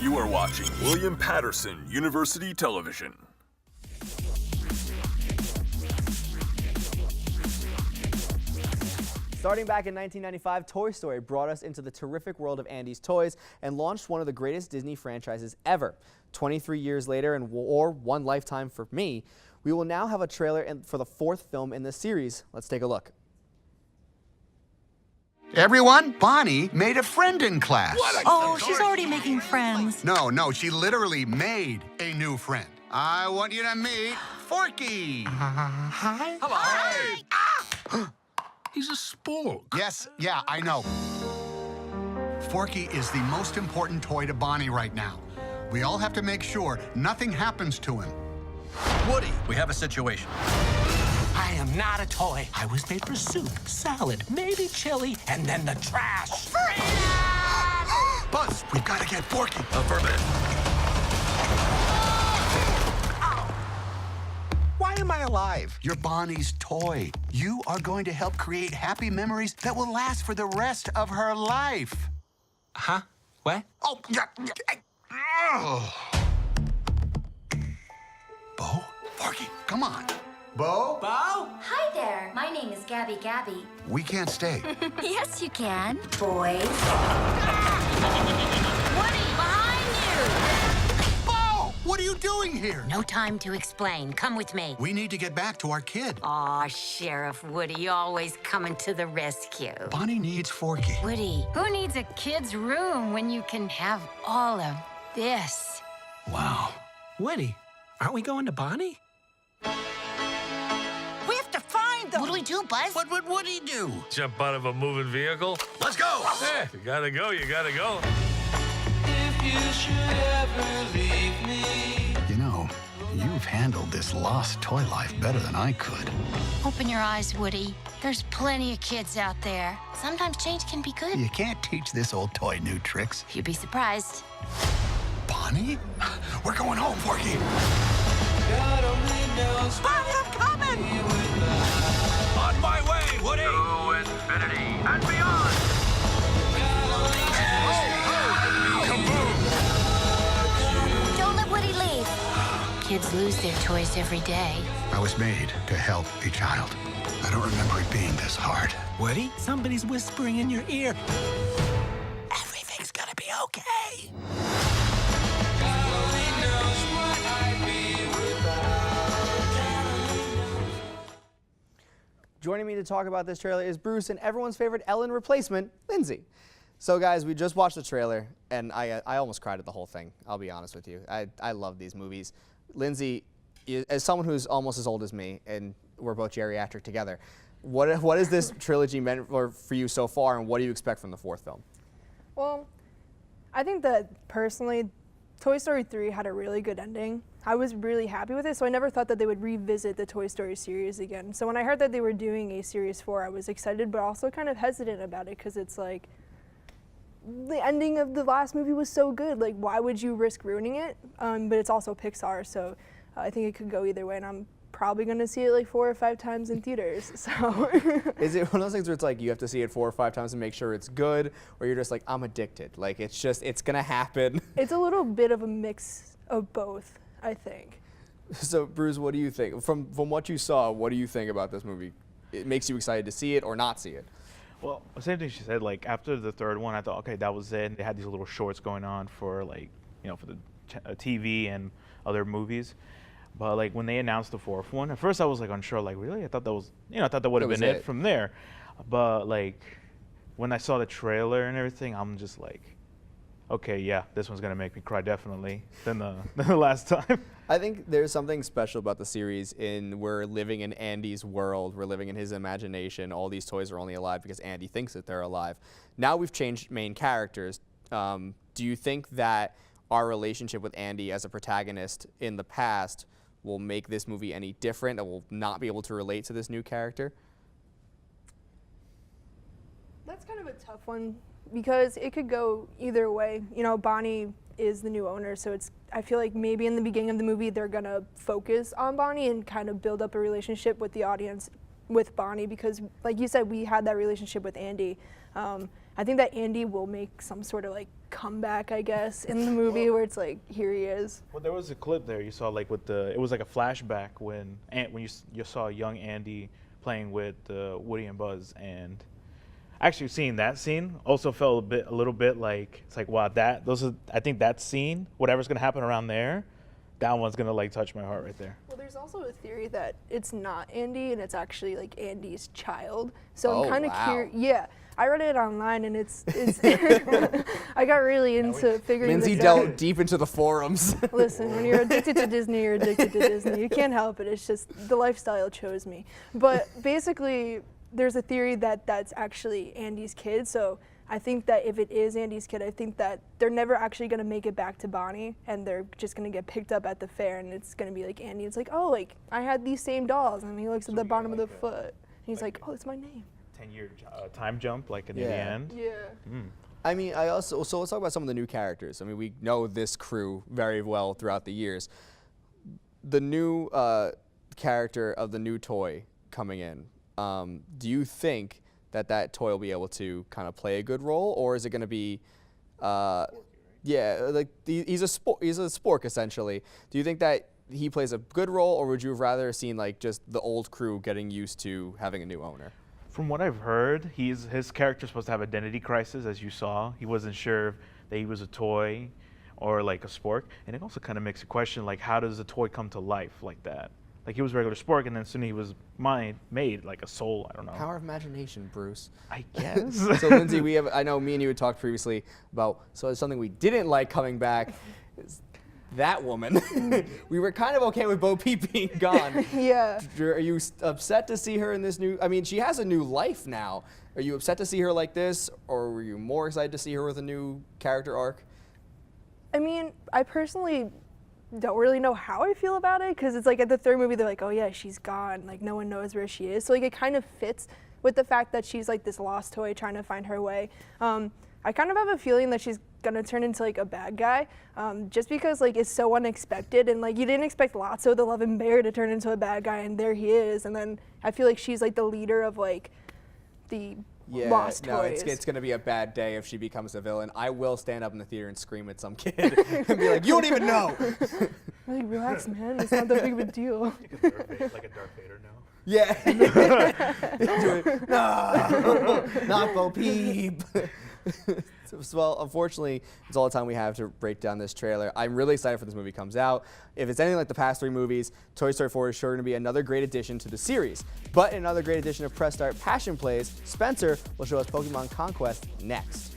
You are watching William Patterson University Television. Starting back in 1995, Toy Story brought us into the terrific world of Andy's toys and launched one of the greatest Disney franchises ever. 23 years later, or one lifetime for me, we will now have a trailer for the fourth film in this series. Let's take a look. Everyone, Bonnie made a friend in class. Oh, she's already making friends. No, she literally made a new friend. I want you to meet Forky. Hi. Hello. Hi. Ah! He's a spork. Yes, yeah, I know. Forky is the most important toy to Bonnie right now. We all have to make sure nothing happens to him. Woody, we have a situation. I am not a toy. I was made for soup, salad, maybe chili, and then the trash. Buzz, we've got to get Forky. Affirmative. Why am I alive? You're Bonnie's toy. You are going to help create happy memories that will last for the rest of her life. Huh? What? Oh, yeah. Oh. Bo? Forky, come on. Bo? Bo? Hi there. My name is Gabby. We can't stay. Yes, you can. Boys. Woody, behind you! Bo! What are you doing here? No time to explain. Come with me. We need to get back to our kid. Aw, Sheriff Woody, always coming to the rescue. Bonnie needs Forky. Woody, who needs a kid's room when you can have all of this? Wow. Woody, aren't we going to Bonnie? We have to find them. What do we do, Buzz? What would Woody do? Jump out of a moving vehicle? Let's go. Hey, you gotta go, you gotta go. If you should ever leave me. You know, you've handled this lost toy life better than I could. Open your eyes, Woody. There's plenty of kids out there. Sometimes change can be good. You can't teach this old toy new tricks. You'd be surprised. Bonnie? We're going home, Forky. God only knows. Bonnie, I'm coming. On my way, Woody. To infinity and beyond. Don't let Woody leave. Kids lose their toys every day. I was made to help a child. I don't remember it being this hard. Woody, somebody's whispering in your ear. Everything's gonna be okay. God only knows what I'd be without. Joining me to talk about this trailer is Bruce and everyone's favorite Ellen replacement, Lindsay. So guys, we just watched the trailer and I almost cried at the whole thing. I'll be honest with you. I love these movies. Lindsay, as someone who's almost as old as me, and we're both geriatric together, what has this trilogy meant for you so far, and what do you expect from the fourth film? Well, I think that personally, Toy Story 3 had a really good ending. I was really happy with it, so I never thought that they would revisit the Toy Story series again. So when I heard that they were doing a Series 4, I was excited, but also kind of hesitant about it, because it's like, the ending of the last movie was so good. Like, why would you risk ruining it? But it's also Pixar, so I think it could go either way, and I'm probably going to see it like 4 or 5 times in theaters. So Is it one of those things where it's like you have to see it 4 or 5 times to make sure it's good, or you're just like, I'm addicted? Like, it's going to happen. It's a little bit of a mix of both, I think. So, Bruce, what do you think? From what you saw, what do you think about this movie? It makes you excited to see it or not see it? Well, same thing she said. Like, after the third one, I thought, okay, that was it. They had these little shorts going on for, like, you know, for the TV and other movies. But like when they announced the fourth one, at first I was like unsure. Like, really? I thought that was, you know, I thought that would have been it from there. But like when I saw the trailer and everything, I'm just like, okay, yeah, this one's gonna make me cry definitely than the last time. I think there's something special about the series we're living in Andy's world. We're living in his imagination. All these toys are only alive because Andy thinks that they're alive. Now we've changed main characters. Do you think that our relationship with Andy as a protagonist in the past will make this movie any different, and will not be able to relate to this new character? That's kind of a tough one, because it could go either way. You know, Bonnie is the new owner, so I feel like maybe in the beginning of the movie they're gonna focus on Bonnie and kind of build up a relationship with the audience with Bonnie, because like you said, we had that relationship with Andy. I think that Andy will make some sort of like comeback, I guess, in the movie where it's like, here he is. Well, there was a clip there you saw, like with it was like a flashback when you saw young Andy playing with Woody and Buzz, and actually seeing that scene also felt a little bit like, it's like, wow, I think that scene, whatever's gonna happen around there, that one's gonna like touch my heart right there. Well, there's also a theory that it's not Andy and it's actually like Andy's child. So I'm kind of curious. Yeah, I read it online and it's I got really into figuring Lindsay this out. delved deep into the forums. Listen, when you're addicted to Disney, you're addicted to Disney. You can't help it. It's just the lifestyle chose me. But basically, there's a theory that that's actually Andy's kid. So I think that if it is Andy's kid, I think that they're never actually going to make it back to Bonnie, and they're just going to get picked up at the fair, and it's going to be like Andy. It's like, oh, like, I had these same dolls. And he looks at the bottom of the foot. And he's like, oh, it's my name. 10-year time jump, like in the end. Yeah. I mean, so let's talk about some of the new characters. I mean, we know this crew very well throughout the years. The new character of the new toy coming in, do you think that toy will be able to kind of play a good role, or is it going to be, yeah, like he's a spork essentially. Do you think that he plays a good role, or would you have rather seen like just the old crew getting used to having a new owner? From what I've heard, his character's supposed to have identity crisis, as you saw. He wasn't sure that he was a toy or like a spork, and it also kind of makes a question like, how does a toy come to life like that? Like he was a regular spork, and then soon he was made like a soul. I don't know. Power of imagination, Bruce. I guess. So Lindsay, I know me and you had talked previously about, so it's something we didn't like coming back. Is that woman. We were kind of okay with Bo Peep being gone. Yeah. Are you upset to see her in this new? I mean, she has a new life now. Are you upset to see her like this, or were you more excited to see her with a new character arc? I mean, I personally don't really know how I feel about it, because it's like at the third movie they're like, oh yeah, she's gone, like no one knows where she is. So like it kind of fits with the fact that she's like this lost toy trying to find her way. I kind of have a feeling that she's gonna turn into like a bad guy, just because like it's so unexpected, and like you didn't expect Lotso the Loving Bear to turn into a bad guy, and there he is. And then I feel like she's like the leader of like the lost toys. It's gonna be a bad day if she becomes a villain. I will stand up in the theater and scream at some kid and be like, "You don't even know." Like, relax, man. It's not that big of a deal. Like a Darth Vader now. Yeah. No, not Bo Peep. Well, unfortunately, it's all the time we have to break down this trailer. I'm really excited for this movie comes out. If it's anything like the past three movies, Toy Story 4 is sure to be another great addition to the series. But in another great addition of Press Start Passion Plays, Spencer will show us Pokemon Conquest next.